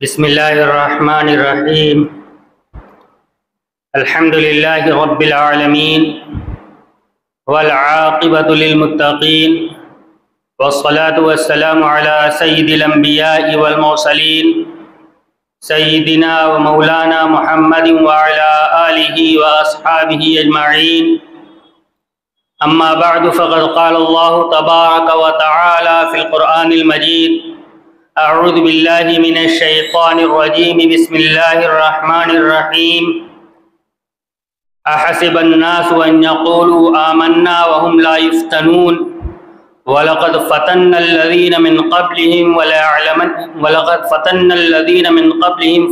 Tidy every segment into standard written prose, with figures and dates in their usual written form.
بسم الله الرحمن الرحيم. الحمد لله رب العالمين والعاقبة للمتقين والصلاة والسلام على سيد الأنبياء والمرسلين سيدنا ومولانا محمد وعلى آله وأصحابه أجمعين. أما بعد فقد قال الله تبارك وتعالى في القرآن المجيد: أعوذ بالله من الشيطان الرجيم. بسم الله الرحمن الرحيم. أحسب الناس أن يقولوا آمنا وهم لا يفتنون ولقد فتنا الذين من قبلهم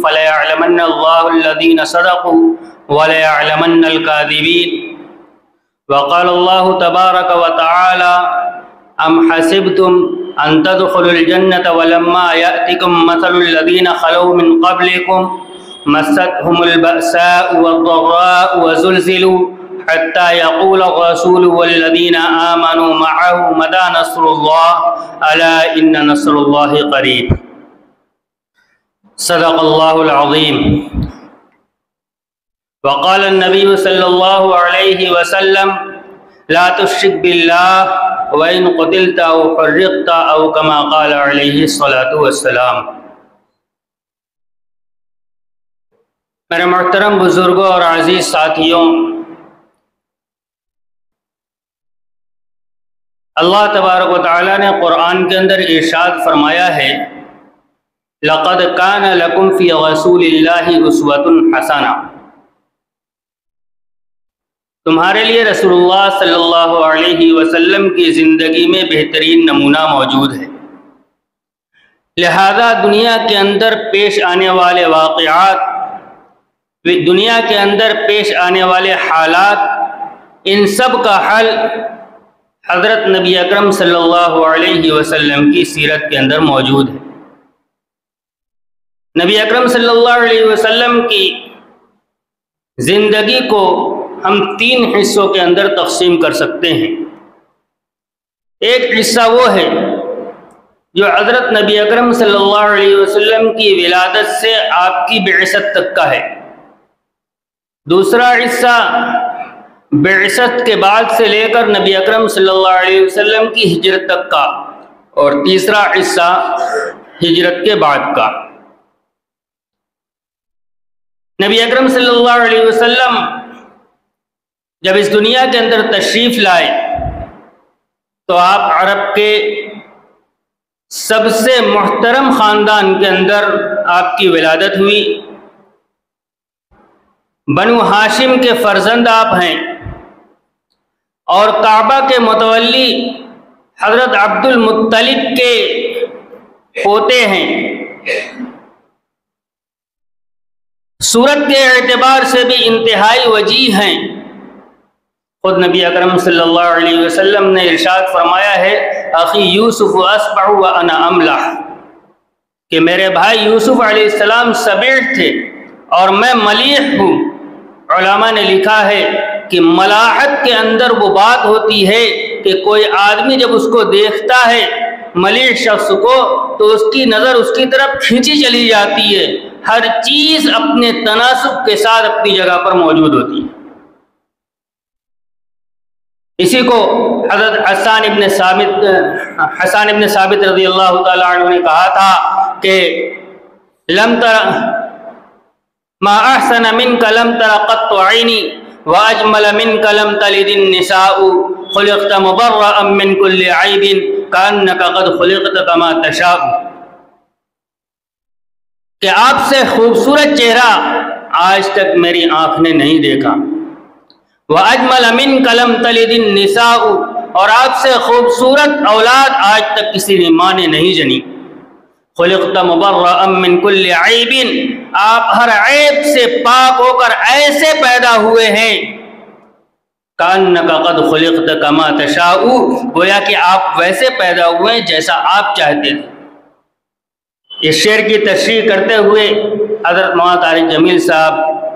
فليعلمن الله الذين صدقوا وليعلمن الكاذبين. وقال الله تبارك وتعالى: أم حسبتم أن تدخلوا الجنة ولما يأتكم مثل الذين خلوا من قبلكم مستهم البأساء والضراء وزلزلوا حتى يقول الرسول والذين آمنوا معه متى نصر الله ألا إن نصر الله قريب. صدق الله العظيم. وقال النبي صلى الله عليه وسلم: لا تشرك بالله وَإِن قُتِلْتَ أَوْ حُرِّقْتَ أَوْ كَمَا قَالَ عَلَيْهِ الصَّلَاةُ وَالسَّلام. میرے محترم بزرگوں اور عزیز ساتھیوں، اللہ تبارک و تعالیٰ نے قرآن کے اندر ارشاد فرمایا ہے: لَقَدْ كَانَ لَكُمْ فِي رَسُولِ اللَّهِ أُسْوَةٌ حَسَنَةٌ. تمہارے لیے رسول اللہ صلی اللہ علیہ وسلم کی زندگی میں بہترین نمونہ موجود ہے. لہذا دنیا کے اندر پیش آنے والے واقعات، دنیا کے اندر پیش آنے والے حالات، ان سب کا حل حضرت نبی اکرم صلی اللہ علیہ وسلم کی سیرت کے اندر موجود ہے. نبی اکرم صلی اللہ علیہ وسلم کی زندگی کو ہم 3 حصوں کے اندر تقسیم کر سکتے ہیں. ایک حصہ وہ ہے جو حضرت نبی اکرم صلی اللہ علیہ وسلم کی ولادت سے آپ کی بعثت تک کا ہے. دوسرا حصہ بعثت کے بعد سے لے کر نبی اکرم صلی اللہ علیہ وسلم کی ہجرت تک کا، اور تیسرا حصہ ہجرت کے بعد کا. نبی اکرم صلی اللہ علیہ وسلم جب اس دنیا کے اندر تشریف لائے تو آپ عرب کے سب سے محترم خاندان کے اندر آپ کی ولادت ہوئی. بنو ہاشم کے فرزند آپ ہیں اور کعبہ کے متولی حضرت عبد المطلب کے پوتے ہیں. صورت کے اعتبار سے بھی انتہائی وجیح ہیں. خود نبی اکرم صلی اللہ علیہ وسلم نے ارشاد فرمایا ہے: اخی یوسف اصبع وانا املح، کہ میرے بھائی یوسف علیہ السلام سبیع تھے اور میں ملیح ہوں. علماء نے لکھا ہے کہ ملاحت کے اندر وہ بات ہوتی ہے کہ کوئی آدمی جب اس کو دیکھتا ہے ملیح شخص کو تو اس کی نظر اس کی طرف کھینچی چلی جاتی ہے، ہر چیز اپنے تناسب کے ساتھ اپنی جگہ پر موجود ہوتی ہے. اسی کو حضرت حسان ابن ثابت رضی اللہ تعالیٰ عنہ نے کہا تھا کہ لم تر ما احسن منک لم تر قط عینی واجمل منک لم تلد النساء خلقت مبرئا من كل عیب کانک قد خلقت کما تشاء. کہ آپ سے خوبصورت چہرہ آج تک میری آنکھ نے نہیں دیکھا. وَأَجْمَلَ مِنْكَ لَمْ تَلِدِ النِّسَاءُ، اور آپ سے خوبصورت اولاد آج تک کسی نے ماں نے نہیں جنی. خُلِقْتَ مُبَرَّأً مِّن كُلِّ عَيْبٍ، آپ ہر عیب سے پاک ہو کر ایسے پیدا ہوئے ہیں كَأَنَّكَ قَدْ خُلِقْتَ كَمَا تَشَاءُ، گویا کہ آپ ویسے پیدا ہوئے جیسا آپ چاہتے تھے. اس شعر کی تشریح کرتے ہوئے حضرت مولانا طارق جمیل صاحب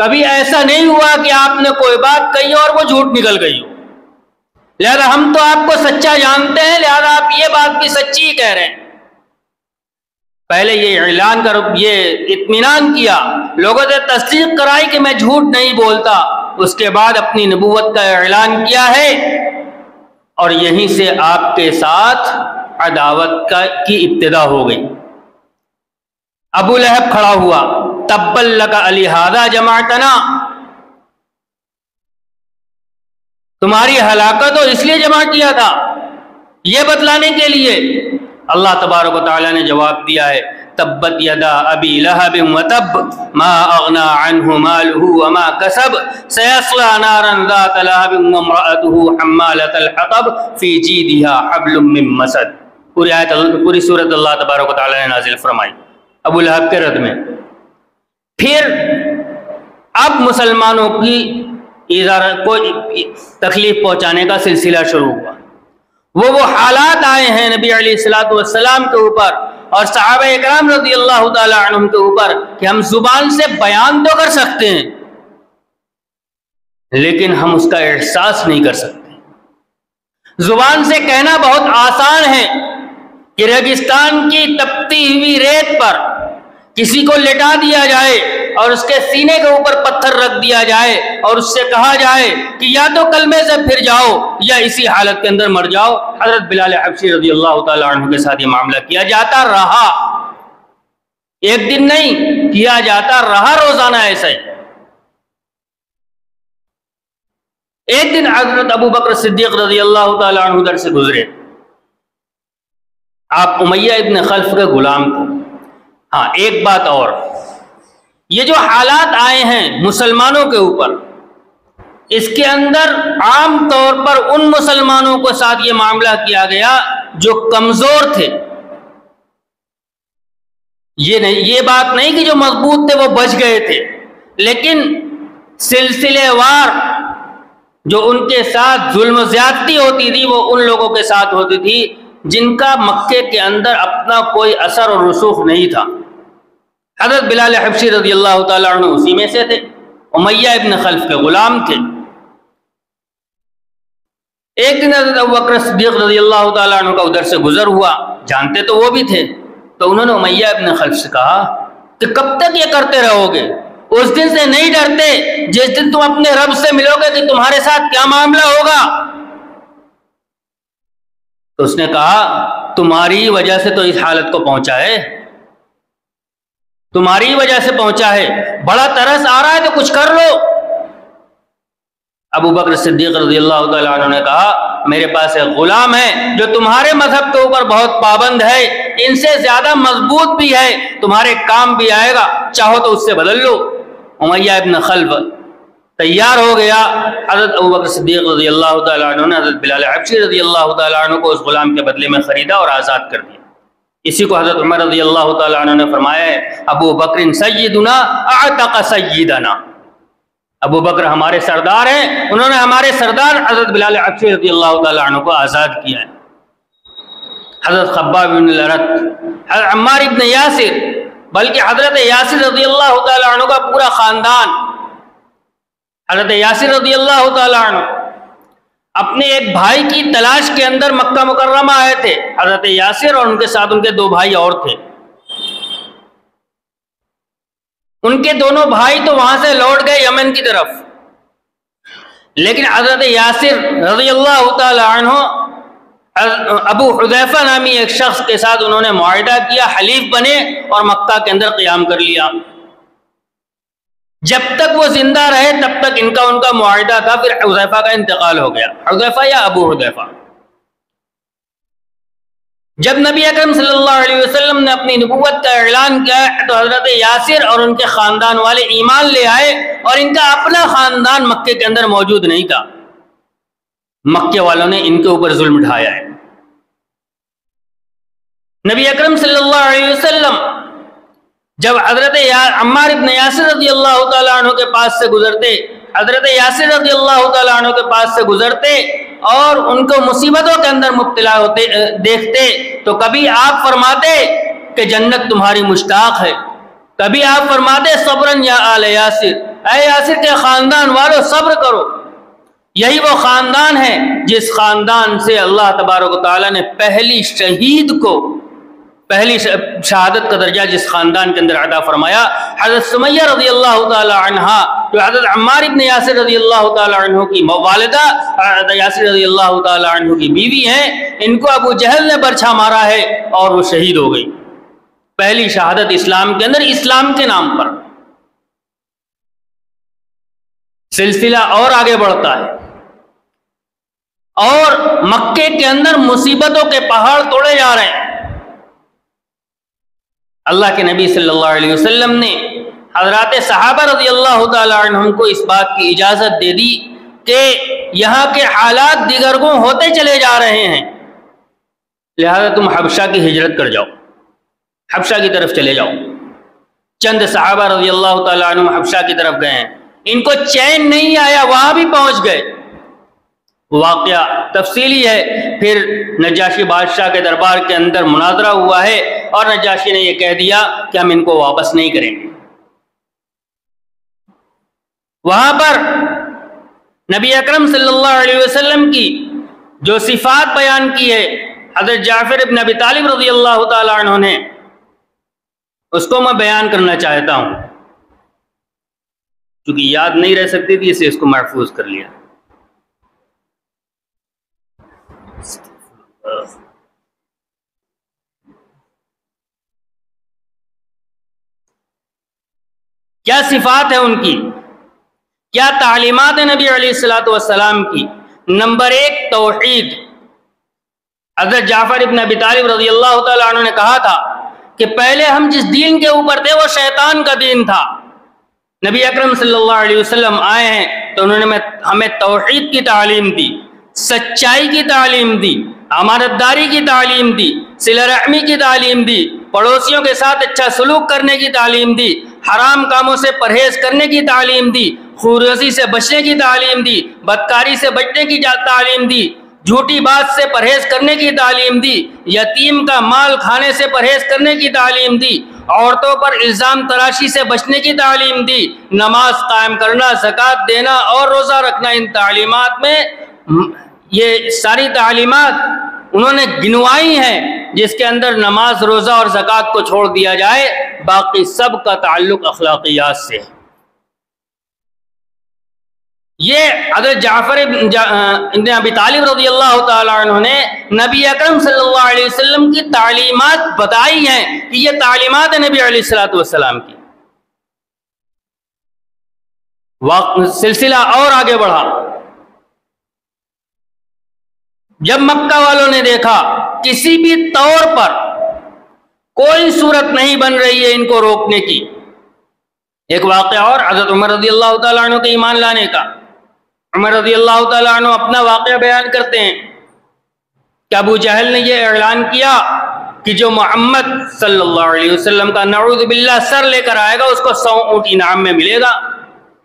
کبھی ایسا نہیں ہوا کہ آپ نے کوئی بات کہی اور وہ جھوٹ نکل گئی ہو، لہذا ہم تو آپ کو سچا جانتے ہیں، لہذا آپ یہ بات بھی سچی ہی کہہ رہے ہیں۔ پہلے یہ اعلان کر، یہ اطمینان کیا، لوگوں سے تصدیق کرائی کہ میں جھوٹ نہیں بولتا، اس کے بعد اپنی نبوت کا اعلان کیا ہے، اور یہیں سے آپ کے ساتھ عداوت کی ابتدا ہو گئی۔ ابو لہب کھڑا ہوا، تبا لک لہذا جمعتنا، تمہاری ہلاکت ہو اس لیے جمع کیا تھا، یہ بتلانے کے لیے۔ اللہ تبارک و تعالیٰ نے جواب دیا ہے، تبت یدا ابی لہب وتب ما اغنی عنہ مالہ وما کسب سیصلی نارا ذات لہب وامرأته حمالۃ الحطب فی جیدها حبل من مسد۔ پوری سورت اللہ تبارک و تعالیٰ نے نازل فرمائی ابو لہب کے رد میں۔ پھر اب مسلمانوں کی کو تکلیف پہنچانے کا سلسلہ شروع ہوا۔ وہ حالات آئے ہیں نبی علیہ الصلوۃ والسلام کے اوپر اور صحابہ اکرام رضی اللہ تعالی عنہم کے اوپر کہ ہم زبان سے بیان تو کر سکتے ہیں لیکن ہم اس کا احساس نہیں کر سکتے۔ زبان سے کہنا بہت آسان ہے کہ ریگستان کی تپتی ہوئی ریت پر کسی کو لٹا دیا جائے اور اس کے سینے کے اوپر پتھر رکھ دیا جائے اور اس سے کہا جائے کہ یا تو کلمے سے پھر جاؤ یا اسی حالت کے اندر مر جاؤ۔ حضرت بلال حبشی رضی اللہ تعالی عنہ کے ساتھ یہ معاملہ کیا جاتا رہا، ایک دن نہیں کیا جاتا رہا، روزانہ ایسا ہی۔ ایک دن حضرت ابو بکر صدیق رضی اللہ تعالی عنہ ادھر سے گزرے، آپ امیہ ابن خلف کے غلام تھے۔ ہاں ایک بات اور، یہ جو حالات آئے ہیں مسلمانوں کے اوپر، اس کے اندر عام طور پر ان مسلمانوں کے ساتھ یہ معاملہ کیا گیا جو کمزور تھے۔ یہ بات نہیں کہ جو مضبوط تھے وہ بچ گئے تھے، لیکن سلسلے وار جو ان کے ساتھ ظلم و زیادتی ہوتی تھی وہ ان لوگوں کے ساتھ ہوتی تھی جن کا مکے کے اندر اپنا کوئی اثر اور رسوخ نہیں تھا۔ حضرت بلال حبشی رضی اللہ تعالیٰ عنہ اسی میں سے تھے، امیہ ابن خلف کے غلام تھے۔ ایک دن حضرت ابوبکر صدیق رضی اللہ تعالیٰ عنہ کا ادھر سے گزر ہوا، جانتے تو وہ بھی تھے، تو انہوں نے امیہ ابن خلف سے کہا کہ کب تک یہ کرتے رہو گے؟ اس دن سے نہیں ڈرتے جس دن تم اپنے رب سے ملو گے کہ تمہارے ساتھ کیا معاملہ ہوگا؟ تو اس نے کہا تمہاری وجہ سے تو اس حالت کو پہنچا ہے، تمہاری وجہ سے پہنچا ہے، بڑا ترس آ رہا ہے تو کچھ کر لو۔ ابو بکر صدیق رضی اللہ تعالیٰ عنہ نے کہا میرے پاس ایک غلام ہے جو تمہارے مذہب کے اوپر بہت پابند ہے، ان سے زیادہ مضبوط بھی ہے، تمہارے کام بھی آئے گا، چاہو تو اس سے بدل لو۔ امیہ ابن خلف تیار ہو گیا۔ حضرت ابو بکر صدیق رضی اللہ تعالیٰ عنہ نے حضرت بلال حبشی رضی اللہ تعالیٰ عنہ کو اس غلام کے بدلے میں خریدا اور آزاد کر دیا۔ اسی کو حضرت عمر رضی اللہ تعالیٰ عنہ نے فرمایا ہے ابو بکر سیدنا اعتق سیدنا، ابو بکر ہمارے سردار ہیں، انہوں نے ہمارے سردار حضرت بلال حبشی رضی اللہ تعالیٰ عنہ کو آزاد کیا ہے۔ حضرت خباب بن الارت، حضرت عمار ابن یاسر، بلکہ حضرت یاسر رضی اللہ تعالیٰ عنہ کا پورا خاندان، حضرت یاسر رضی اللہ تعالیٰ عنہ اپنے ایک بھائی کی تلاش کے اندر مکہ مکرمہ آئے تھے۔ حضرت یاسر اور ان کے ساتھ ان کے دو بھائی اور تھے، ان کے دونوں بھائی تو وہاں سے لوٹ گئے یمن کی طرف، لیکن حضرت یاسر رضی اللہ تعالی عنہ ابو حذیفہ نامی ایک شخص کے ساتھ انہوں نے معاہدہ کیا، حلیف بنے اور مکہ کے اندر قیام کر لیا۔ جب تک وہ زندہ رہے تب تک ان کا معاہدہ تھا، پھر حذیفہ کا انتقال ہو گیا، حذیفہ یا ابو حذیفہ۔ جب نبی اکرم صلی اللہ علیہ وسلم نے اپنی نبوت کا اعلان کیا تو حضرت یاسر اور ان کے خاندان والے ایمان لے آئے، اور ان کا اپنا خاندان مکے کے اندر موجود نہیں تھا، مکے والوں نے ان کے اوپر ظلم ڈھایا ہے۔ نبی اکرم صلی اللہ علیہ وسلم جب حضرت عمار ابن یاسر رضی اللہ تعالیٰ عنہ کے پاس سے گزرتے، حضرت یاسر رضی اللہ تعالیٰ عنہ کے پاس سے گزرتے اور ان کو مصیبتوں کے اندر مبتلا ہوتے دیکھتے تو کبھی آپ فرماتے کہ جنت تمہاری مشتاق ہے، کبھی آپ فرماتے صبرن یا آل یاسر، اے یاسر کے خاندان والو صبر کرو۔ یہی وہ خاندان ہے جس خاندان سے اللہ تبارک و تعالیٰ نے پہلی شہید کو، پہلی شہادت کا درجہ جس خاندان کے اندر عطا فرمایا۔ حضرت سمیہ رضی اللہ تعالی عنہا جو حضرت عمار ابن یاسر رضی اللہ تعالی عنہ کی والدہ، حضرت یاسر رضی اللہ تعالی عنہ کی بیوی ہیں، ان کو ابو جہل نے برچھا مارا ہے اور وہ شہید ہو گئی۔ پہلی شہادت اسلام کے اندر، اسلام کے نام پر۔ سلسلہ اور آگے بڑھتا ہے اور مکے کے اندر مصیبتوں کے پہاڑ توڑے جا رہے ہیں۔ اللہ کے نبی صلی اللہ علیہ وسلم نے حضرات صحابہ رضی اللہ تعالی عنہم کو اس بات کی اجازت دے دی کہ یہاں کے حالات دیگرگوں ہوتے چلے جا رہے ہیں، لہذا تم حبشہ کی ہجرت کر جاؤ، حبشہ کی طرف چلے جاؤ۔ چند صحابہ رضی اللہ تعالی عنہم حبشہ کی طرف گئے ہیں، ان کو چین نہیں آیا، وہاں بھی پہنچ گئے۔ واقعہ تفصیلی ہے، پھر نجاشی بادشاہ کے دربار کے اندر مناظرہ ہوا ہے اور نجاشی نے یہ کہہ دیا کہ ہم ان کو واپس نہیں کریں گے۔ وہاں پر نبی اکرم صلی اللہ علیہ وسلم کی جو صفات بیان کی ہے حضرت جعفر ابن ابی طالب رضی اللہ تعالی عنہ نے، اس کو میں بیان کرنا چاہتا ہوں، چونکہ یاد نہیں رہ سکتی تھی اسے اس کو محفوظ کر لیا۔ کیا صفات ہے ان کی، کیا تعلیمات نبی علیہ الصلوۃ والسلام کی؟ نمبر 1 توحید۔ حضرت جعفر ابن ابی طالب رضی اللہ تعالیٰ عنہ نے کہا تھا کہ پہلے ہم جس دین کے اوپر تھے وہ شیطان کا دین تھا، نبی اکرم صلی اللہ علیہ وسلم آئے ہیں تو انہوں نے ہمیں توحید کی تعلیم دی، سچائی کی تعلیم دی، امانت داری کی تعلیم دی، صلہ رحمی کی تعلیم دی، پڑوسیوں کے ساتھ اچھا سلوک کرنے کی تعلیم دی، حرام کاموں سے پرہیز کرنے کی تعلیم دی، خوریزی سے بچنے کی تعلیم دی، بدکاری سے بچنے کی تعلیم دی، جھوٹی بات سے پرہیز کرنے کی تعلیم دی، یتیم کا مال کھانے سے پرہیز کرنے کی تعلیم دی، عورتوں پر الزام تراشی سے بچنے کی تعلیم دی، نماز قائم کرنا، زکوٰۃ دینا اور روزہ رکھنا۔ ان تعلیمات میں یہ ساری تعلیمات انہوں نے گنوائی ہیں، جس کے اندر نماز، روزہ اور زکوٰۃ کو چھوڑ دیا جائے، باقی سب کا تعلق اخلاقیات سے ہے۔ یہ حضرت جعفر ابن ابی طالب رضی اللہ تعالی عنہ نے نبی اکرم صلی اللہ علیہ وسلم کی تعلیمات بتائی ہیں کہ یہ تعلیمات نبی علیہ الصلوۃ والسلام کی۔ سلسلہ اور آگے بڑھا، جب مکہ والوں نے دیکھا کسی بھی طور پر کوئی صورت نہیں بن رہی ہے ان کو روکنے کی، ایک واقعہ اور حضرت عمر رضی اللہ تعالیٰ عنہ کے ایمان لانے کا۔ عمر رضی اللہ تعالیٰ عنہ اپنا واقعہ بیان کرتے ہیں کہ ابو جہل نے یہ اعلان کیا کہ جو محمد صلی اللہ علیہ وسلم کا نعوذ باللہ سر لے کر آئے گا اس کو 100 اونٹ انعام میں ملے گا۔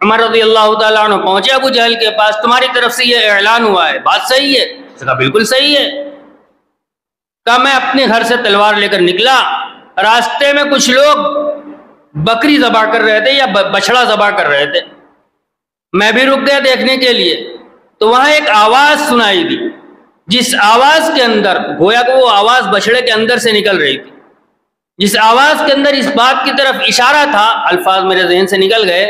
عمر رضی اللہ تعالیٰ عنہ پہنچے ابو جہل کے پاس، تمہاری طرف سے یہ اعلان ہوا ہے، بات صحیح ہے؟ اس نے کہا بالکل صحیح ہے۔ کہا میں اپنے گھر سے تلوار لے کر نکلا، راستے میں کچھ لوگ بکری ذبح کر رہے تھے یا بچڑا ذبح کر رہے تھے، میں بھی رک گیا دیکھنے کے لیے، تو وہاں ایک آواز سنائی دی، جس آواز کے اندر گویا کہ وہ آواز بچڑے کے اندر سے نکل رہی تھی، جس آواز کے اندر اس بات کی طرف اشارہ تھا، الفاظ میرے ذہن سے نکل گئے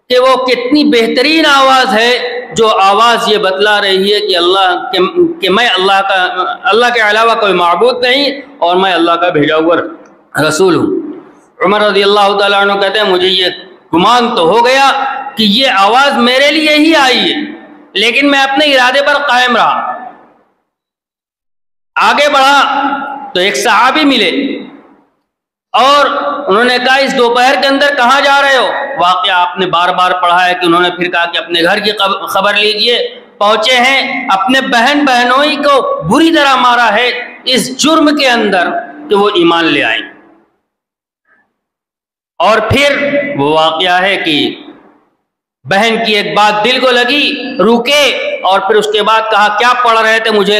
کہ وہ کتنی بہترین آواز ہے، جو آواز یہ بتلا رہی ہے کہ میں اللہ کے علاوہ کوئی معبود نہیں اور میں اللہ کا بھیجا ہوا رسول ہوں۔ عمر رضی اللہ تعالیٰ عنہ کہتے ہیں مجھے یہ گمان تو ہو گیا کہ یہ آواز میرے لیے ہی آئی ہے، لیکن میں اپنے ارادے پر قائم رہا۔ آگے بڑھا تو ایک صحابی ملے اور انہوں نے کہا اس دوپہر کے اندر کہاں جا رہے ہو؟ واقعہ آپ نے بار بار پڑھا ہے کہ انہوں نے پھر کہا کہ اپنے گھر کی خبر لیجئے، پہنچے ہیں اپنے بہن بہنوئی کو بری طرح مارا ہے اس جرم کے اندر کہ وہ ایمان لے آئیں۔ اور پھر وہ واقعہ ہے کہ بہن کی ایک بات دل کو لگی، رکے اور پھر اس کے بعد کہا کیا پڑھ رہے تھے مجھے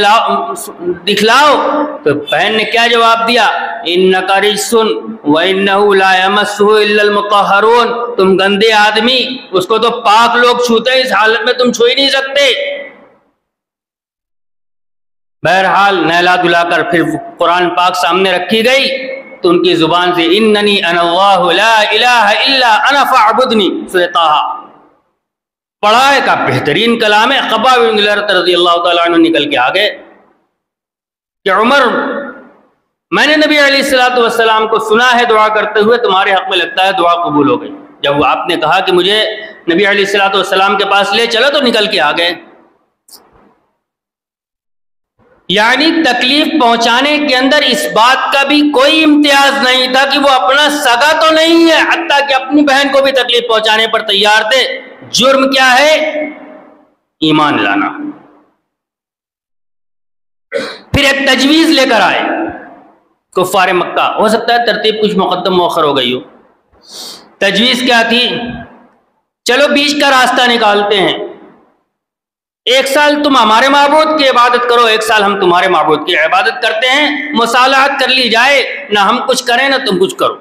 دکھلاؤ. تو بہن نے کیا جواب دیا؟ انک رجس وانہ لا یمسہ الا المطہرون. تم گندے آدمی، اس کو تو پاک لوگ چھوتے ہیں، اس حالت میں تم چھو ہی نہیں سکتے. بہرحال نہلا دھلا کر پھر قرآن پاک سامنے رکھی گئی تو ان کی زبان سے اننی انا اللہ لا الہ الا انا فاعبدنی سورہ طٰ پڑھا ہے. کا بہترین کلام ہے. خباب بن الارت رضی اللہ تعالیٰ عنہ نکل کے آگے کہ عمر، میں نے نبی علیہ الصلوۃ والسلام کو سنا ہے دعا کرتے ہوئے، تمہارے حق میں لگتا ہے دعا قبول ہو گئی. جب آپ نے کہا کہ مجھے نبی علیہ الصلوۃ والسلام کے پاس لے چلو تو نکل کے آ گئے. یعنی تکلیف پہنچانے کے اندر اس بات کا بھی کوئی امتیاز نہیں تھا کہ وہ اپنا سگا تو نہیں ہے، حتیٰ کہ اپنی بہن کو بھی تکلیف پہنچانے پر تیار تھے. جرم کیا ہے؟ ایمان لانا. پھر ایک تجویز لے کر آئے کفار مکہ. ہو سکتا ہے ترتیب کچھ مقدم مؤخر ہو گئی ہو. تجویز کیا تھی؟ چلو بیچ کا راستہ نکالتے ہیں، 1 سال تم ہمارے معبود کی عبادت کرو، 1 سال ہم تمہارے معبود کی عبادت کرتے ہیں، مصالحت کر لی جائے، نہ ہم کچھ کریں نہ تم کچھ کرو.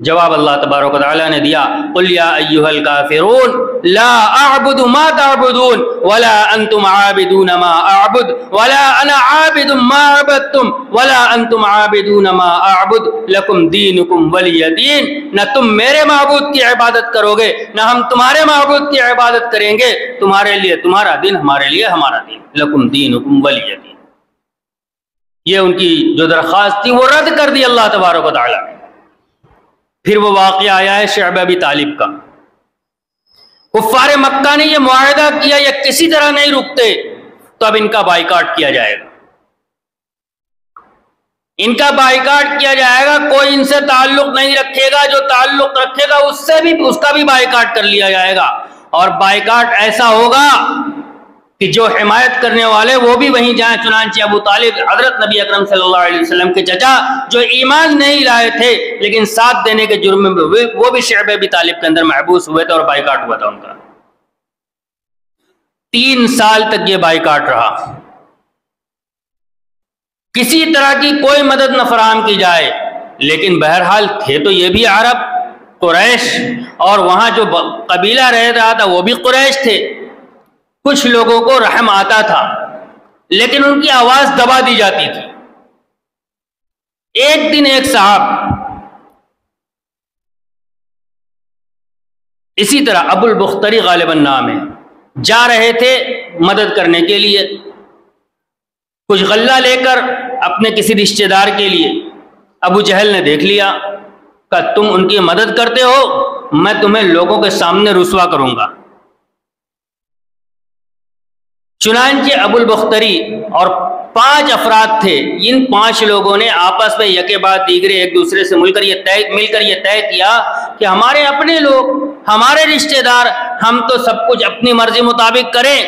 جواب اللہ تبارک و تعالی نے دیا قل یا ایھا الکافرون لا اعبد ما تعبدون ولا انتم عابدون ما اعبد ولا انا عابد ما عبدتم ولا انتم عابدون ما اعبد لکم دینکم ولی دین. نہ تم میرے معبود کی عبادت کرو گے نہ ہم تمہارے معبود کی عبادت کریں گے، تمہارے لیے تمہارا دین، ہمارے لیے ہمارا دین. لکم دینکم ولی دین. یہ ان کی جو درخواست تھی وہ رد کر دی اللہ تبارک و تعالی. پھر وہ واقعہ آیا ہے شعب ابی طالب کا. کفار مکہ نے یہ معاہدہ کیا یہ کسی طرح نہیں رکتے تو اب ان کا بائیکاٹ کیا جائے گا. ان کا بائیکاٹ کیا جائے گا. کوئی ان سے تعلق نہیں رکھے گا، جو تعلق رکھے گا اس سے بھی اس کا بھی بائیکاٹ کر لیا جائے گا. اور بائیکاٹ ایسا ہوگا کہ جو حمایت کرنے والے وہ بھی وہیں جائیں. چنانچہ ابو طالب حضرت نبی اکرم صلی اللہ علیہ وسلم کے چچا جو ایمان نہیں لائے تھے لیکن ساتھ دینے کے جرم میں وہ بھی شعب ابی طالب کے اندر محبوس ہوئے تھے اور بائیکاٹ ہوا تھا ان کا. 3 سال تک یہ بائیکاٹ رہا. کسی طرح کی کوئی مدد نہ فراہم کی جائے. لیکن بہرحال تھے تو یہ بھی عرب قریش، اور وہاں جو قبیلہ رہ رہا تھا وہ بھی قریش تھے. کچھ لوگوں کو رحم آتا تھا لیکن ان کی آواز دبا دی جاتی تھی. ایک دن ایک صاحب اسی طرح ابو البختری غالباً نام ہے، جا رہے تھے مدد کرنے کے لیے کچھ غلہ لے کر اپنے کسی رشتہ دار کے لیے. ابو جہل نے دیکھ لیا کہ تم ان کی مدد کرتے ہو، میں تمہیں لوگوں کے سامنے رسوا کروں گا. چنانچہ ابو البختری اور 5 افراد تھے. ان 5 لوگوں نے آپس میں یکے بعد دیگرے ایک دوسرے سے مل کر یہ طے کیا کہ ہمارے اپنے لوگ، ہمارے رشتہ دار، ہم تو سب کچھ اپنی مرضی مطابق کریں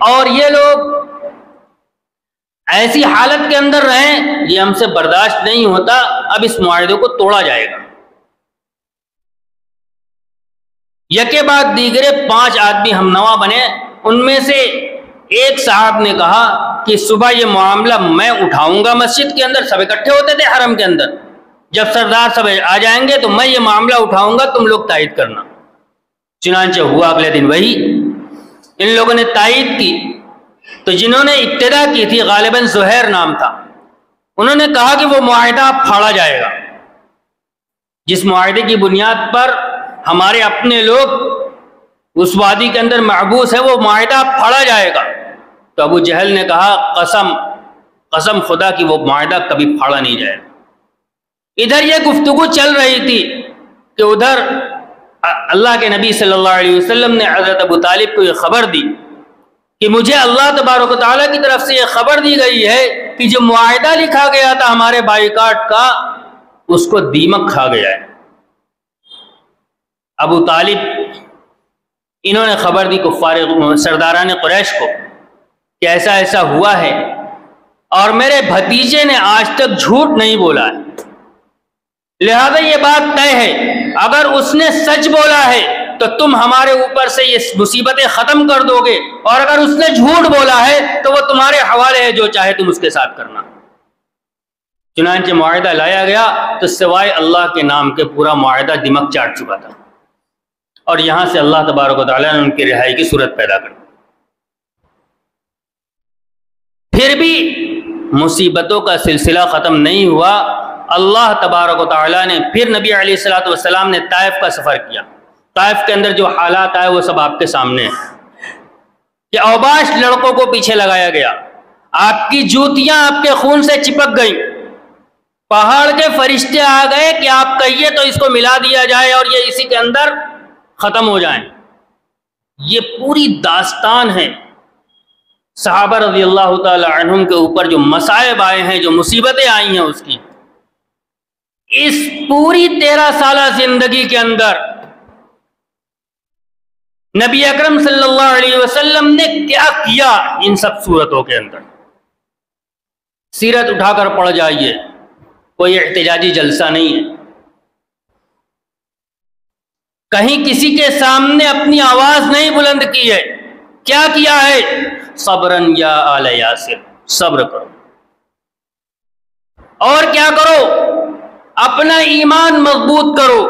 اور یہ لوگ ایسی حالت کے اندر رہیں، یہ ہم سے برداشت نہیں ہوتا. اب اس معاہدے کو توڑا جائے گا. یکے بعد دیگرے 5 آدمی ہم نوا بنے. ان میں سے ایک صاحب نے کہا کہ صبح یہ معاملہ میں اٹھاؤں گا. مسجد کے اندر سب اکٹھے ہوتے تھے حرم کے اندر، جب سردار سب آ جائیں گے تو میں یہ معاملہ اٹھاؤں گا، تم لوگ تائید کرنا. چنانچہ ہوا اگلے دن وہی. ان لوگوں نے تائید کی تو جنہوں نے ابتدا کی تھی غالباً زہیر نام تھا، انہوں نے کہا کہ وہ معاہدہ پھاڑا جائے گا. جس معاہدے کی بنیاد پر ہمارے اپنے لوگ اس وادی کے اندر محبوس ہے وہ معاہدہ پھاڑا جائے گا. تو ابو جہل نے کہا قسم خدا کی وہ معاہدہ کبھی پھاڑا نہیں جائے گا. ادھر یہ گفتگو چل رہی تھی کہ ادھر اللہ کے نبی صلی اللہ علیہ وسلم نے حضرت ابو طالب کو یہ خبر دی کہ مجھے اللہ تبارک و تعالیٰ کی طرف سے یہ خبر دی گئی ہے کہ جو معاہدہ لکھا گیا تھا ہمارے بائیکاٹ کا اس کو دیمک کھا گیا ہے. ابو طالب انہوں نے خبر دی کفار سرداران قریش کو کہ ایسا ایسا ہوا ہے اور میرے بھتیجے نے آج تک جھوٹ نہیں بولا ہے، لہذا یہ بات طے ہے اگر اس نے سچ بولا ہے تو تم ہمارے اوپر سے یہ مصیبتیں ختم کر دو گے، اور اگر اس نے جھوٹ بولا ہے تو وہ تمہارے حوالے ہے، جو چاہے تم اس کے ساتھ کرنا۔ چنانچہ معاہدہ لایا گیا تو سوائے اللہ کے نام کے پورا معاہدہ دمک چاٹ چکا تھا، اور یہاں سے اللہ تبارک و تعالیٰ نے ان کی رہائی کی صورت پیدا کر دی۔ پھر بھی مصیبتوں کا سلسلہ ختم نہیں ہوا۔ اللہ تبارک و تعالیٰ نے پھر نبی علیہ الصلوۃ والسلام نے طائف کا سفر کیا۔ طائف کے اندر جو حالات آئے وہ سب آپ کے سامنے ہیں کہ اوباش لڑکوں کو پیچھے لگایا گیا، آپ کی جوتیاں آپ کے خون سے چپک گئیں، پہاڑ کے فرشتے آ گئے کہ آپ کہیے تو اس کو ملا دیا جائے اور یہ اسی کے اندر ختم ہو جائیں۔ یہ پوری داستان ہے صحابہ رضی اللہ تعالی عنہم کے اوپر جو مصائب آئے ہیں، جو مصیبتیں آئی ہیں، اس کی اس پوری 13 سالہ زندگی کے اندر نبی اکرم صلی اللہ علیہ وسلم نے کیا کیا ان سب صورتوں کے اندر۔ سیرت اٹھا کر پڑھ جائیے، کوئی احتجاجی جلسہ نہیں ہے، کہیں کسی کے سامنے اپنی آواز نہیں بلند کی ہے۔ کیا کیا ہے؟ صبرن یا آل یاسر، صبر کرو، اور کیا کرو؟ اپنا ایمان مضبوط کرو۔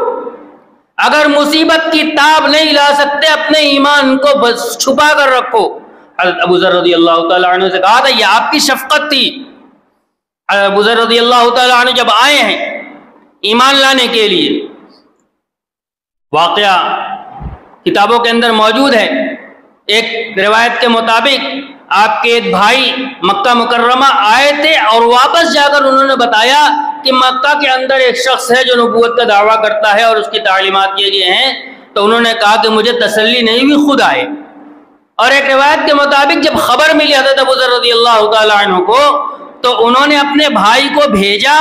اگر مصیبت کی تاب نہیں لا سکتے، اپنے ایمان کو بس چھپا کر رکھو۔ حضرت ابو ذر رضی اللہ تعالیٰ عنہ سے کہا تھا، یہ آپ کی شفقت تھی۔ حضرت ابو ذر رضی اللہ تعالیٰ عنہ جب آئے ہیں ایمان لانے کے لیے، واقعہ کتابوں کے اندر موجود ہے، ایک روایت کے مطابق آپ کے ایک بھائی مکہ مکرمہ آئے تھے اور واپس جا کر انہوں نے بتایا کہ مکہ کے اندر ایک شخص ہے جو نبوت کا دعویٰ کرتا ہے اور اس کی تعلیمات یہ ہیں۔ تو انہوں نے کہا کہ مجھے تسلی نہیں ہوئی، خود آئے۔ اور ایک روایت کے مطابق جب خبر ملی حضرت ابو ذر رضی اللہ تعالیٰ عنہ کو، تو انہوں نے اپنے بھائی کو بھیجا،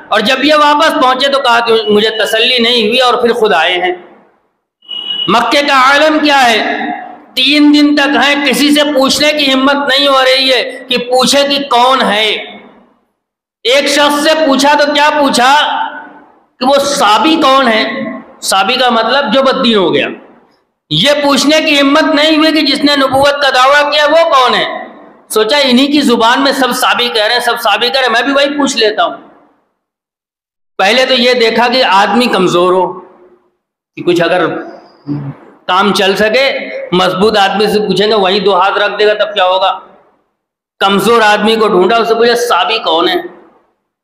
اور جب یہ واپس پہنچے تو کہا کہ مجھے تسلی نہیں ہوئی، اور پھر خود آئے ہیں۔ مکے کا عالم کیا ہے، 3 دن تک ہیں، کسی سے پوچھنے کی ہمت نہیں ہو رہی ہے کہ پوچھے کہ کون ہے۔ ایک شخص سے پوچھا تو کیا پوچھا کہ وہ صابی کون ہے؟ صابی کا مطلب جو بددین ہو گیا۔ یہ پوچھنے کی ہمت نہیں ہوئی کہ جس نے نبوت کا دعویٰ کیا وہ کون ہے۔ سوچا انہی کی زبان میں سب صابی کہہ رہے ہیں، سب صابی کہہ رہے ہیں، میں بھی وہی پوچھ لیتا ہوں۔ پہلے تو یہ دیکھا کہ آدمی کمزور ہو، کہ کچھ اگر کام چل سکے، مضبوط آدمی سے پوچھیں گے وہی 2 ہاتھ رکھ دے گا تب کیا ہوگا۔ کمزور آدمی کو ڈھونڈا، اسے پوچھا صابی کون ہے،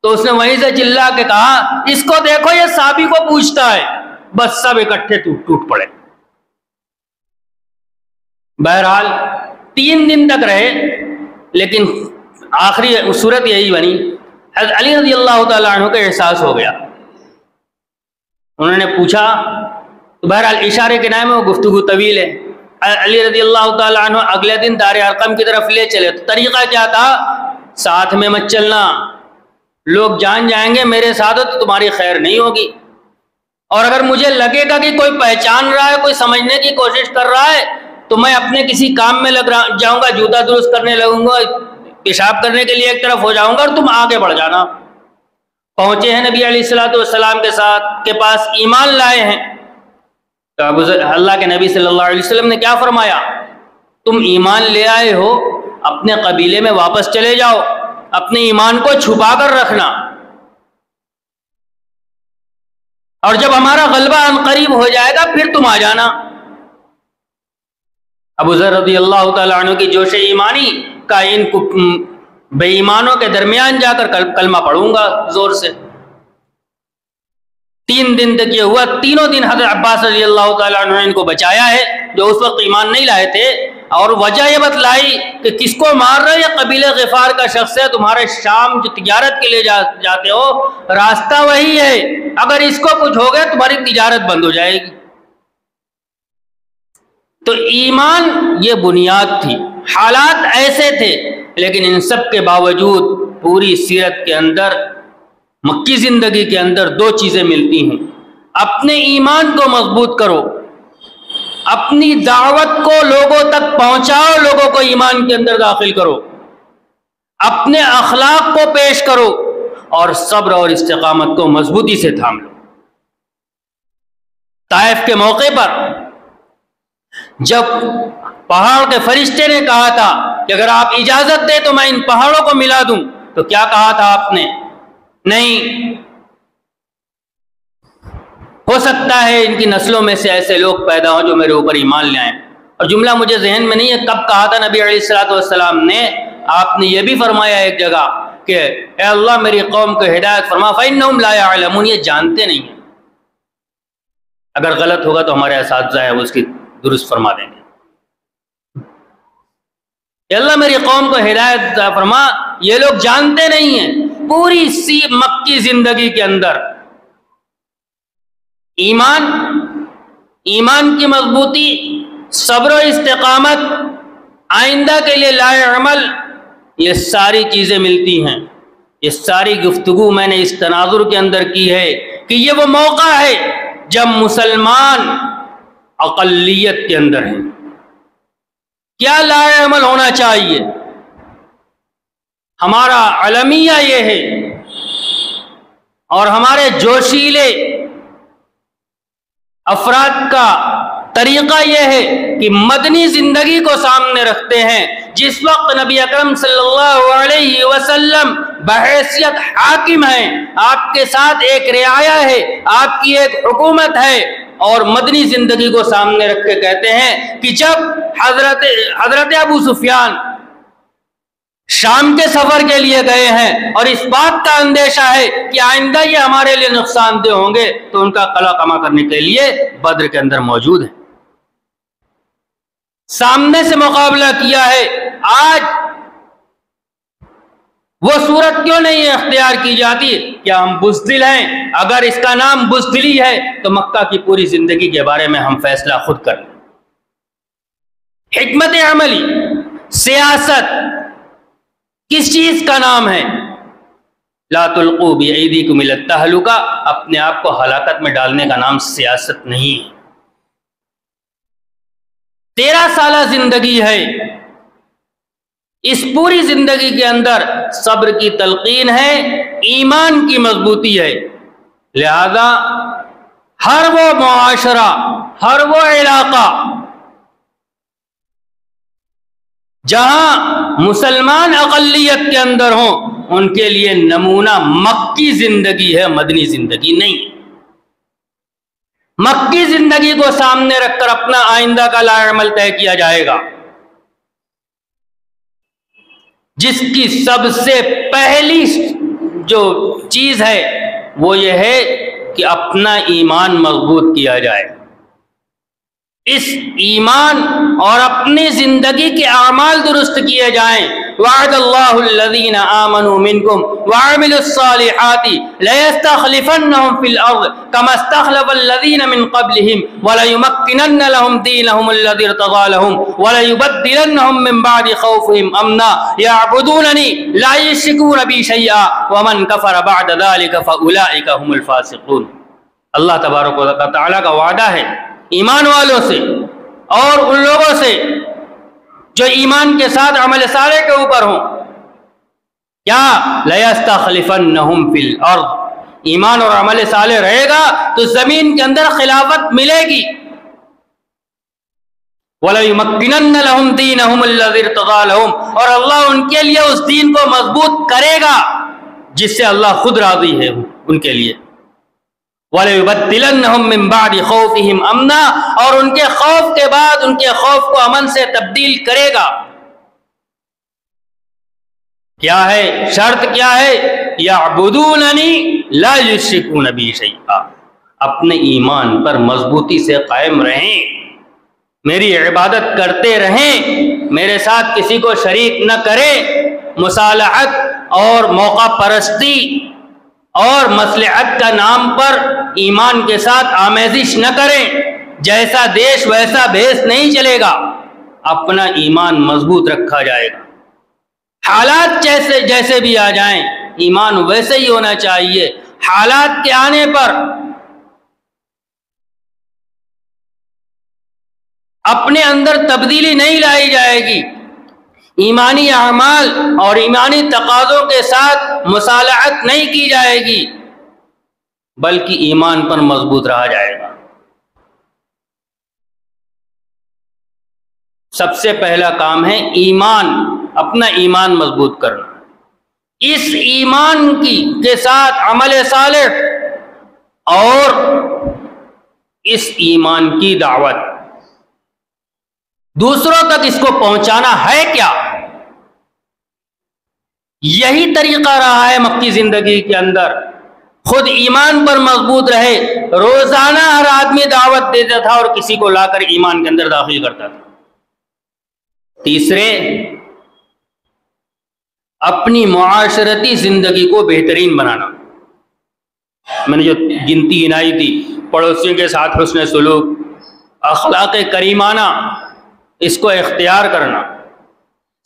تو اس نے وہیں سے چلا کے کہا اس کو دیکھو یہ صابی کو پوچھتا ہے۔ بس سب اکٹھے ٹوٹ پڑے۔ بہرحال 3 دن تک رہے، لیکن آخری صورت یہی بنی۔ حضرت علی رضی اللہ تعالیٰ عنہ کا احساس ہو گیا، انہوں نے پوچھا، تو بہرحال اشارے کے نام میں وہ گفتگو طویل ہے۔ علی رضی اللہ تعالیٰ عنہ اگلے دن دار ارقم کی طرف لے چلے، تو طریقہ کیا تھا، ساتھ میں مت چلنا، لوگ جان جائیں گے میرے ساتھ تو تمہاری خیر نہیں ہوگی، اور اگر مجھے لگے گا کہ کوئی پہچان رہا ہے، کوئی سمجھنے کی کوشش کر رہا ہے، تو میں اپنے کسی کام میں لگ جاؤں گا، جوتا درست کرنے لگوں گا، پیشاب کرنے کے لیے ایک طرف ہو جاؤں گا، اور تم آگے بڑھ جانا۔ پہنچے ہیں نبی علیہ الصلوۃ والسلام کے پاس، ایمان لائے ہیں۔ تو اللہ کے نبی صلی اللہ علیہ وسلم نے کیا فرمایا، تم ایمان لے آئے ہو، اپنے قبیلے میں واپس چلے جاؤ، اپنے ایمان کو چھپا کر رکھنا، اور جب ہمارا غلبہ ان قریب ہو جائے گا پھر تم آ جانا۔ ابو ذر رضی اللہ تعالیٰ عنہ کی جوش ایمانی کا ان بے ایمانوں کے درمیان جا کر کلمہ پڑھوں گا زور سے۔ 3 دن تک یہ ہوا، تینوں دن حضرت عباس رضی اللہ تعالیٰ عنہ نے ان کو بچایا ہے، جو اس وقت ایمان نہیں لائے تھے، اور وجہ یہ بتلائی کہ کس کو مار رہے، یہ قبیلہ غفار کا شخص ہے، تمہارے شام جو تجارت کے لیے جاتے ہو راستہ وہی ہے، اگر اس کو کچھ ہو گیا تمہاری تجارت بند ہو جائے گی۔ تو ایمان یہ بنیاد تھی، حالات ایسے تھے، لیکن ان سب کے باوجود پوری سیرت کے اندر، مکی زندگی کے اندر 2 چیزیں ملتی ہیں۔ اپنے ایمان کو مضبوط کرو، اپنی دعوت کو لوگوں تک پہنچاؤ، لوگوں کو ایمان کے اندر داخل کرو، اپنے اخلاق کو پیش کرو، اور صبر اور استقامت کو مضبوطی سے تھام لو۔ طائف کے موقع پر جب پہاڑ کے فرشتے نے کہا تھا کہ اگر آپ اجازت دیں تو میں ان پہاڑوں کو ملا دوں، تو کیا کہا تھا آپ نے؟ نہیں، ہو سکتا ہے ان کی نسلوں میں سے ایسے لوگ پیدا ہوں جو میرے اوپر ایمان لے آئیں۔ اور جملہ مجھے ذہن میں نہیں ہے کب کہا تھا نبی علیہ الصلوۃ والسلام نے۔ آپ نے یہ بھی فرمایا ایک جگہ کہ اے اللہ میری قوم کو ہدایت فرما فإنہم لا یعلمون، یہ جانتے نہیں ہیں۔ اگر غلط ہوگا تو ہمارے اساتذہ ہیں وہ اس کی درست فرما دیں گے۔ اے اللہ میری قوم کو ہدایت فرما، یہ لوگ جانتے نہیں ہیں۔ پوری سی مکی زندگی کے اندر ایمان کی مضبوطی، صبر و استقامت، آئندہ کے لیے لائے عمل، یہ ساری چیزیں ملتی ہیں۔ یہ ساری گفتگو میں نے اس تناظر کے اندر کی ہے کہ یہ وہ موقع ہے جب مسلمان اقلیت کے اندر ہیں۔ کیا لائے عمل ہونا چاہیے؟ ہمارا علمیہ یہ ہے اور ہمارے جوشیلے افراد کا طریقہ یہ ہے کہ مدنی زندگی کو سامنے رکھتے ہیں۔ جس وقت نبی اکرم صلی اللہ علیہ وسلم بحیثیت حاکم ہیں، آپ کے ساتھ ایک رعایا ہے، آپ کی ایک حکومت ہے، اور مدنی زندگی کو سامنے رکھ کے کہتے ہیں کہ جب حضرت ابو سفیان شام کے سفر کے لیے گئے ہیں اور اس بات کا اندیشہ ہے کہ آئندہ یہ ہمارے لیے نقصان دہ ہوں گے، تو ان کا قلع کما کرنے کے لیے بدر کے اندر موجود ہیں، سامنے سے مقابلہ کیا ہے۔ آج وہ صورت کیوں نہیں اختیار کی جاتی؟ کیا ہم بزدل ہیں؟ اگر اس کا نام بزدلی ہے تو مکہ کی پوری زندگی کے بارے میں ہم فیصلہ خود کر لیں۔ حکمت عملی، سیاست کس چیز کا نام ہے؟ لا تلقوا بأیدیکم الی التہلکہ، اپنے آپ کو ہلاکت میں ڈالنے کا نام سیاست نہیں ہے۔ 13 سالہ زندگی ہے، اس پوری زندگی کے اندر صبر کی تلقین ہے، ایمان کی مضبوطی ہے۔ لہذا ہر وہ معاشرہ، ہر وہ علاقہ جہاں مسلمان اقلیت کے اندر ہوں، ان کے لیے نمونہ مکی زندگی ہے، مدنی زندگی نہیں۔ مکی زندگی کو سامنے رکھ کر اپنا آئندہ کا لائے عمل طے کیا جائے گا، جس کی سب سے پہلی جو چیز ہے وہ یہ ہے کہ اپنا ایمان مضبوط کیا جائے۔ اس ایمان اور اپنی زندگی کے اعمال درست کیے جائیں۔ وعد اللہ الذین آمنوا منکم وعملوا الصالحات لیستخلفنہم فی الارض کما استخلف الذین من قبلہم وليمکنن لهم دینہم الذی ارتضی لهم وليبدلنہم من بعد خوفہم امنا یعبدوننی لا یشرکون بی شیئا ومن کفر بعد ذلک فاولئک هم الفاسقون۔ اللہ تبارک و تعالیٰ کا وعدہ ہے ایمان والوں سے اور ان لوگوں سے جو ایمان کے ساتھ عمل صالح کے اوپر ہوں، کیا لَيَسْتَخْلِفَنَّهُمْ فِي الْأَرْضِ، ایمان اور عمل صالح رہے گا تو زمین کے اندر خلافت ملے گی۔ وَلَيُمَكِّنَنَّ لَهُمْ دِينَهُمُ الَّذِي ارْتَضَىٰ لَهُمْ، اور اللہ ان کے لیے اس دین کو مضبوط کرے گا جس سے اللہ خود راضی ہے ان کے لیے۔ وَلَيُبَدِّلَنَّهُم مِّن بَعْدِ خَوْفِهِمْ أَمْنًا، اور ان کے خوف کے بعد ان کے خوف کو امن سے تبدیل کرے گا۔ کیا ہے شرط؟ کیا ہے؟ يَعْبُدُونَنِي لَا يُشْرِكُونَ بِي شَيْئًا، اپنے ایمان پر مضبوطی سے قائم رہیں، میری عبادت کرتے رہیں، میرے ساتھ کسی کو شریک نہ کریں، مصالحت اور موقع پرستی اور مصلحت کا نام پر ایمان کے ساتھ آمیزش نہ کریں، جیسا دیش ویسا بھیس نہیں چلے گا، اپنا ایمان مضبوط رکھا جائے گا۔ حالات جیسے بھی آ جائیں ایمان ویسے ہی ہونا چاہیے۔ حالات کے آنے پر اپنے اندر تبدیلی نہیں لائی جائے گی، ایمانی اعمال اور ایمانی تقاضوں کے ساتھ مصالحت نہیں کی جائے گی، بلکہ ایمان پر مضبوط رہا جائے گا۔ سب سے پہلا کام ہے ایمان، اپنا ایمان مضبوط کرنا، اس ایمان کے ساتھ عمل صالح اور اس ایمان کی دعوت، دوسروں تک اس کو پہنچانا ہے کیا؟ یہی طریقہ رہا ہے مکی زندگی کے اندر، خود ایمان پر مضبوط رہے، روزانہ ہر آدمی دعوت دیتا تھا اور کسی کو لا کر ایمان کے اندر داخل کرتا تھا۔ تیسرے، اپنی معاشرتی زندگی کو بہترین بنانا، میں نے جو گنتی گنائی تھی، پڑوسیوں کے ساتھ حسن سلوک، اخلاق کریمانہ، اس کو اختیار کرنا۔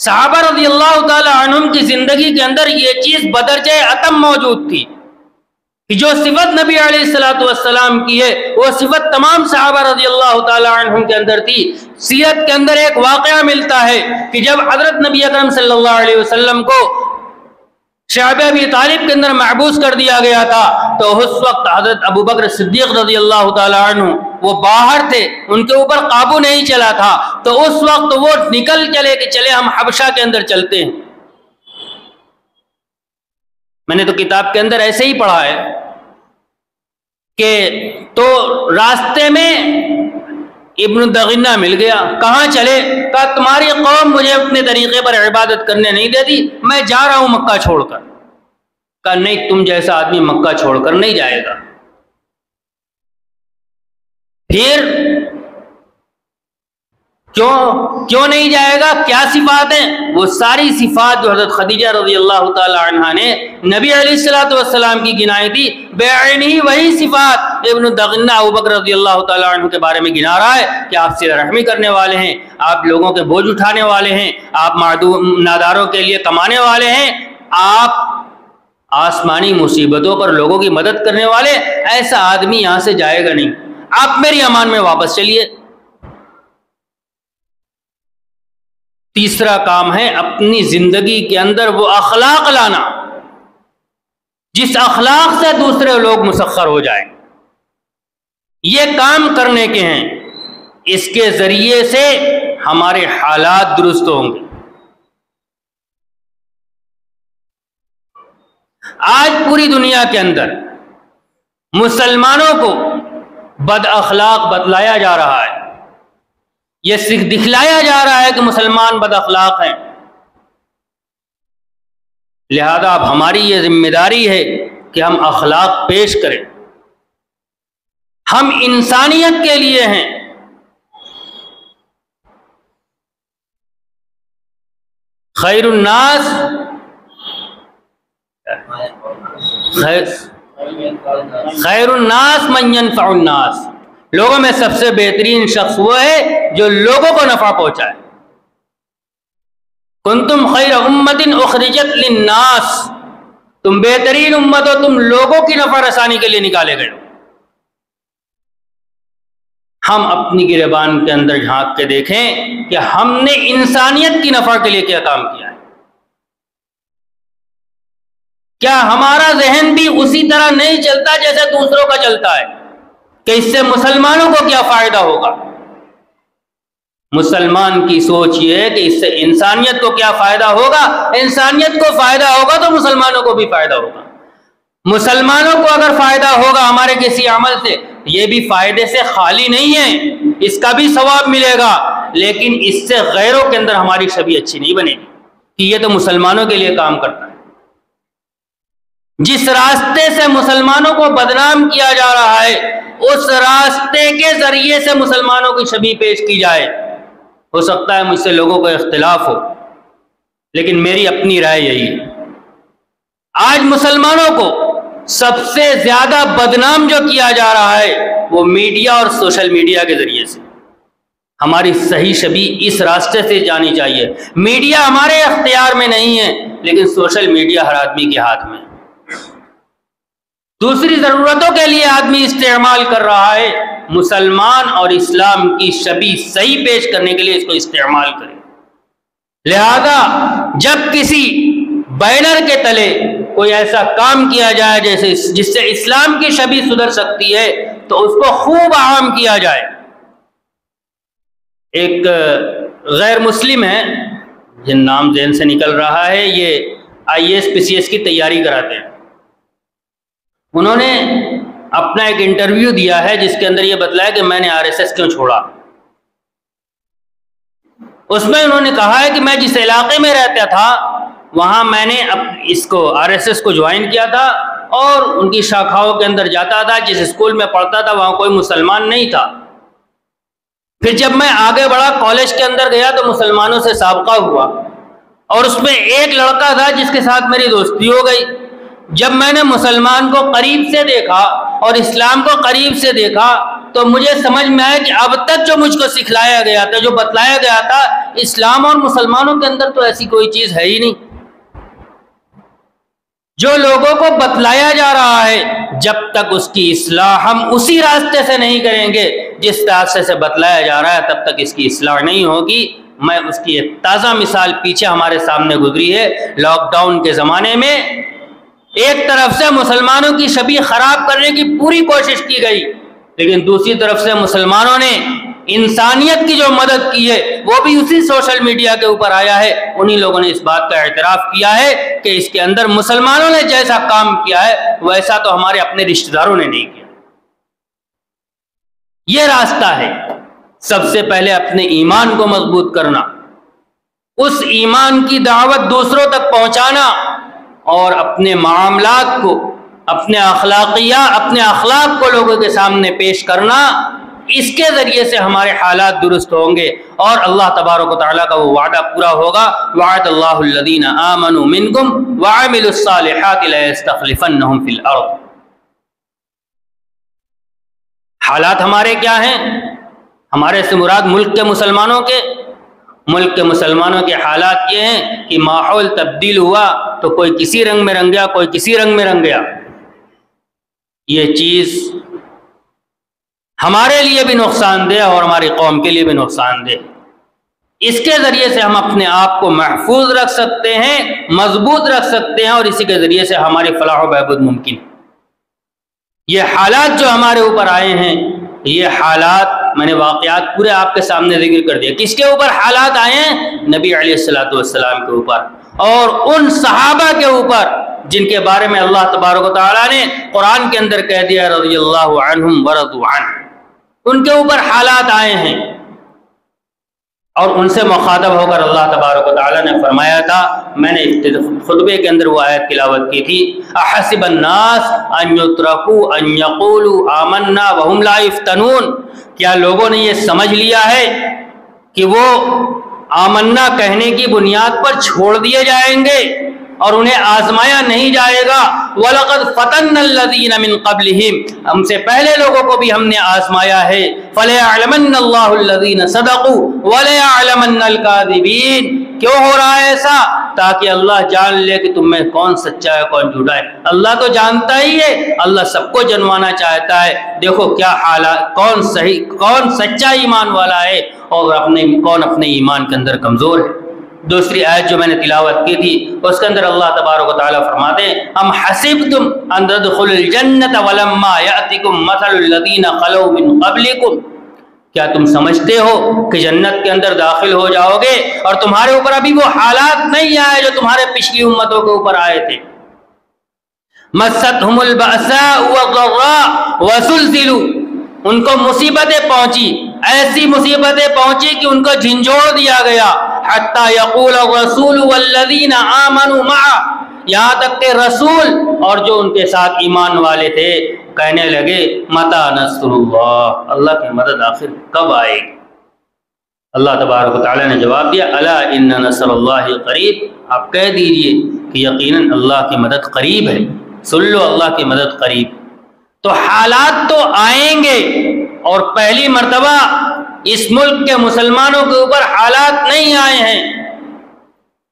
صحابہ رضی اللہ تعالی عنہم کی زندگی کے اندر یہ چیز بدرجہ اتم موجود تھی کہ جو صفت نبی علیہ الصلوۃ والسلام کی ہے وہ صفت تمام صحابہ رضی اللہ تعالی عنہم کے اندر تھی۔ سیرت کے اندر ایک واقعہ ملتا ہے کہ جب حضرت نبی اکرم صلی اللہ علیہ وسلم کو شعب ابی طالب کے اندر محبوس کر دیا گیا تھا تو اس وقت حضرت ابو بکر صدیق رضی اللہ تعالی عنہ وہ باہر تھے، ان کے اوپر قابو نہیں چلا تھا، تو اس وقت وہ نکل چلے کہ چلے ہم حبشہ کے اندر چلتے ہیں۔ میں نے تو کتاب کے اندر ایسے ہی پڑھا ہے کہ تو راستے میں ابن دغنہ مل گیا، کہاں چلے؟ کہا تمہاری قوم مجھے اپنے طریقے پر عبادت کرنے نہیں دیتی، میں جا رہا ہوں مکہ چھوڑ کر۔ کہا نہیں، تم جیسا آدمی مکہ چھوڑ کر نہیں جائے گا۔ پھر کیوں نہیں جائے گا؟ کیا صفات ہیں؟ وہ ساری صفات جو حضرت خدیجہ رضی اللہ تعالی عنہا نے نبی علیہ الصلوۃ والسلام کی گنائی تھی، بعینی وہی صفات ابن دغنہ ابو بکر رضی اللہ تعالی عنہ کے بارے میں گنا رہا ہے کہ آپ صلہ رحمی کرنے والے ہیں، آپ لوگوں کے بوجھ اٹھانے والے ہیں، آپ ناداروں کے لیے کمانے والے ہیں، آپ آسمانی مصیبتوں پر لوگوں کی مدد کرنے والے، ایسا آدمی یہاں سے جائے گا نہیں، آپ میری امان میں واپس چلیے۔ تیسرا کام ہے اپنی زندگی کے اندر وہ اخلاق لانا جس اخلاق سے دوسرے لوگ مسخر ہو جائیں۔ یہ کام کرنے کے ہیں، اس کے ذریعے سے ہمارے حالات درست ہوں گے۔ آج پوری دنیا کے اندر مسلمانوں کو بد اخلاق بتلایا جا رہا ہے، یہ دکھلایا جا رہا ہے کہ مسلمان بد اخلاق ہیں۔ لہذا اب ہماری یہ ذمہ داری ہے کہ ہم اخلاق پیش کریں، ہم انسانیت کے لیے ہیں۔ خیر الناس من ينفع الناس، لوگوں میں سب سے بہترین شخص وہ ہے جو لوگوں کو نفع پہنچائے۔ کنتم خیر امت اخرجت للناس، تم بہترین امت ہو، تم لوگوں کی نفع رسانی کے لیے نکالے گئے ہو۔ ہم اپنی گریبان کے اندر جھانک کے دیکھیں کہ ہم نے انسانیت کی نفع کے لیے کیا کام کیا ہے۔ کیا ہمارا ذہن بھی اسی طرح نہیں چلتا جیسے دوسروں کا چلتا ہے کہ اس سے مسلمانوں کو کیا فائدہ ہوگا؟ مسلمان کی سوچ یہ ہے کہ اس سے انسانیت کو کیا فائدہ ہوگا، انسانیت کو فائدہ ہوگا تو مسلمانوں کو بھی فائدہ ہوگا، مسلمانوں کو اگر فائدہ ہوگا ہمارے کسی عمل سے، یہ بھی فائدے سے خالی نہیں ہے، اس کا بھی ثواب ملے گا، لیکن اس سے غیروں کے اندر ہماری چھوی اچھی نہیں بنے گی کہ یہ تو مسلمانوں کے لیے کام کرتا ہے۔ جس راستے سے مسلمانوں کو بدنام کیا جا رہا ہے اس راستے کے ذریعے سے مسلمانوں کی چھوی پیش کی جائے۔ ہو سکتا ہے مجھ سے لوگوں کو اختلاف ہو، لیکن میری اپنی رائے یہی ہے۔ آج مسلمانوں کو سب سے زیادہ بدنام جو کیا جا رہا ہے وہ میڈیا اور سوشل میڈیا کے ذریعے سے۔ ہماری صحیح چھوی اس راستے سے جانی چاہیے۔ میڈیا ہمارے اختیار میں نہیں ہے، لیکن سوشل میڈیا ہر آدمی کے ہاتھ میں ہے۔ دوسری ضرورتوں کے لیے آدمی استعمال کر رہا ہے، مسلمان اور اسلام کی چھوی صحیح پیش کرنے کے لیے اس کو استعمال کرے۔ لہذا جب کسی بینر کے تلے کوئی ایسا کام کیا جائے جس سے اسلام کی چھوی سدھر سکتی ہے تو اس کو خوب عام کیا جائے۔ ایک غیر مسلم ہیں، جن نام ذہن سے نکل رہا ہے، یہ IAS PCS کی تیاری کراتے ہیں. انہوں نے اپنا ایک انٹرویو دیا ہے جس کے اندر یہ بتلایا کہ میں نے RSS کیوں چھوڑا. اس میں انہوں نے کہا ہے کہ میں جس علاقے میں رہتا تھا وہاں میں نے اس کو RSS کو جوائن کیا تھا اور ان کی شاخاؤں کے اندر جاتا تھا. جس اسکول میں پڑھتا تھا وہاں کوئی مسلمان نہیں تھا. پھر جب میں آگے بڑھا، کالج کے اندر گیا تو مسلمانوں سے سابقہ ہوا اور اس میں ایک لڑکا تھا جس کے ساتھ میری دوستی ہو گئی. جب میں نے مسلمان کو قریب سے دیکھا اور اسلام کو قریب سے دیکھا تو مجھے سمجھ میں آیا کہ اب تک جو مجھ کو سکھلایا گیا تھا، جو بتلایا گیا تھا، اسلام اور مسلمانوں کے اندر تو ایسی کوئی چیز ہے ہی نہیں. جو لوگوں کو بتلایا جا رہا ہے، جب تک اس کی اصلاح ہم اسی راستے سے نہیں کریں گے جس راستے سے بتلایا جا رہا ہے، تب تک اس کی اصلاح نہیں ہوگی. میں اس کی ایک تازہ مثال پیچھے ہمارے سامنے گزری ہے. لاک ڈاؤن کے زمانے میں ایک طرف سے مسلمانوں کی شبیہ خراب کرنے کی پوری کوشش کی گئی، لیکن دوسری طرف سے مسلمانوں نے انسانیت کی جو مدد کی ہے وہ بھی اسی سوشل میڈیا کے اوپر آیا ہے. انہی لوگوں نے اس بات کا اعتراف کیا ہے کہ اس کے اندر مسلمانوں نے جیسا کام کیا ہے ویسا تو ہمارے اپنے رشتہ داروں نے نہیں کیا. یہ راستہ ہے سب سے پہلے اپنے ایمان کو مضبوط کرنا، اس ایمان کی دعوت دوسروں تک پہنچانا اور اپنے معاملات کو، اپنے اخلاق کو لوگوں کے سامنے پیش کرنا. اس کے ذریعے سے ہمارے حالات درست ہوں گے اور اللہ تبارک و تعالیٰ کا وہ وعدہ پورا ہوگا. وعد اللہ الذین آمنوا منکم وعملوا الصالحات لیستخلفنہم فی الارض. حالات ہمارے کیا ہیں؟ ہمارے سے مراد ملک کے مسلمانوں کے حالات یہ ہیں کہ ماحول تبدیل ہوا تو کوئی کسی رنگ میں رنگ گیا، کوئی کسی رنگ میں رنگ گیا. یہ چیز ہمارے لیے بھی نقصان دہ اور ہماری قوم کے لیے بھی نقصان دہ. اس کے ذریعے سے ہم اپنے آپ کو محفوظ رکھ سکتے ہیں، مضبوط رکھ سکتے ہیں اور اسی کے ذریعے سے ہماری فلاح و بہبود ممکن ہے. یہ حالات جو ہمارے اوپر آئے ہیں، یہ حالات میں نے واقعات پورے آپ کے سامنے ذکر کر دیا. کس کے اوپر حالات آئے ہیں؟ نبی علیہ الصلوۃ والسلام کے اوپر اور ان صحابہ کے اوپر جن کے بارے میں اللہ تبارک و تعالیٰ نے قرآن کے اندر کہہ دیا رضی اللہ عنہم ورضوا عنہ. ان کے اوپر حالات آئے ہیں اور ان سے مخاطب ہو کر اللہ تبارک و تعالیٰ نے فرمایا تھا، میں نے خطبے کے اندر وہ آیت تلاوت کی تھی، احسب الناس ان یترکوا ان یقولوا آمنا وہم لا یفتنون. کیا لوگوں نے یہ سمجھ لیا ہے کہ وہ آمنا کہنے کی بنیاد پر چھوڑ دیے جائیں گے اور انہیں آزمایا نہیں جائے گا؟ وَلَقَدْ فَتَنَّ الَّذِينَ مِن قَبْلِهِمْ، ہم سے پہلے لوگوں کو بھی ہم نے آزمایا ہے. فَلَيَعْلَمَنَّ اللَّهُ الَّذِينَ صَدَقُوا وَلَيَعْلَمَنَّ الْكَاذِبِينَ. کیوں ہو رہا ہے ایسا؟ تاکہ اللہ جان لے کہ تم میں کون سچا ہے کون جھوٹا ہے. اللہ تو جانتا ہی ہے، اللہ سب کو جنوانا چاہتا ہے. دیکھو کیا حالات، کون صحیح، کون سچا ایمان والا ہے اور کون اپنے ایمان کے اندر کمزور ہے. دوسری آیت جو میں نے تلاوت کی تھی اس کے اندر اللہ تبارک و تعالیٰ فرماتے ہیں، ام حسبتم ان تدخلوا الجنة ولما یأتکم مثل الذین خلوا من قبلکم. کیا تم سمجھتے ہو کہ جنت کے اندر داخل ہو جاؤ گے اور تمہارے اوپر ابھی وہ حالات نہیں آئے جو تمہارے پچھلی امتوں کے اوپر آئے تھے؟ مستهم البأساء والضراء وزلزلوا. ان کو مصیبتیں پہنچی، ایسی مصیبتیں پہنچی کہ ان کو جھنجھوڑ دیا گیا. حتی یقول الرسول والذین آمنوا معه، یہاں تک کہ رسول اور جو ان کے ساتھ ایمان والے تھے کہنے لگے متی نصر اللہ، اللہ کی مدد آخر کب آئے گی؟ اللہ تبارک و تعالیٰ نے جواب دیا الا ان نصر اللہ قریب. آپ کہہ دیجئے کہ یقیناً اللہ کی مدد قریب ہے. سن لو، اللہ کی مدد قریب. تو حالات تو آئیں گے اور پہلی مرتبہ اس ملک کے مسلمانوں کے اوپر حالات نہیں آئے ہیں.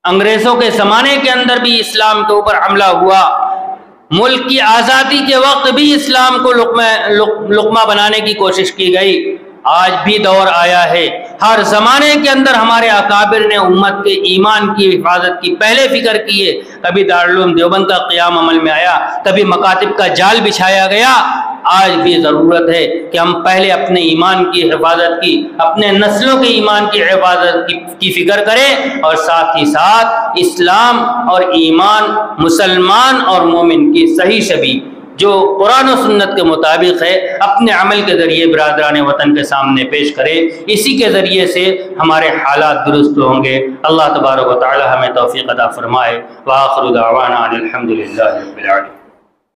انگریزوں کے زمانے کے اندر بھی اسلام کے اوپر حملہ ہوا، ملک کی آزادی کے وقت بھی اسلام کو لقمہ بنانے کی کوشش کی گئی. آج بھی دور آیا ہے، ہر زمانے کے اندر ہمارے اکابر نے امت کے ایمان کی حفاظت کی پہلے فکر کی ہے. کبھی دارالعلوم دیوبند کا قیام عمل میں آیا، کبھی مکاتب کا جال بچھایا گیا. آج بھی ضرورت ہے کہ ہم پہلے اپنے ایمان کی حفاظت کی، اپنے نسلوں کے ایمان کی حفاظت کی فکر کریں، اور ساتھ ہی ساتھ اسلام اور ایمان، مسلمان اور مومن کی صحیح شبیہ جو قرآن و سنت کے مطابق ہے اپنے عمل کے ذریعے برادران وطن کے سامنے پیش کرے۔ اسی کے ذریعے سے ہمارے حالات درست ہوں گے۔ اللہ تبارک و تعالی ہمیں توفیق عطا فرمائے۔ وآخر دعوانا الحمد للہ رب العالمین۔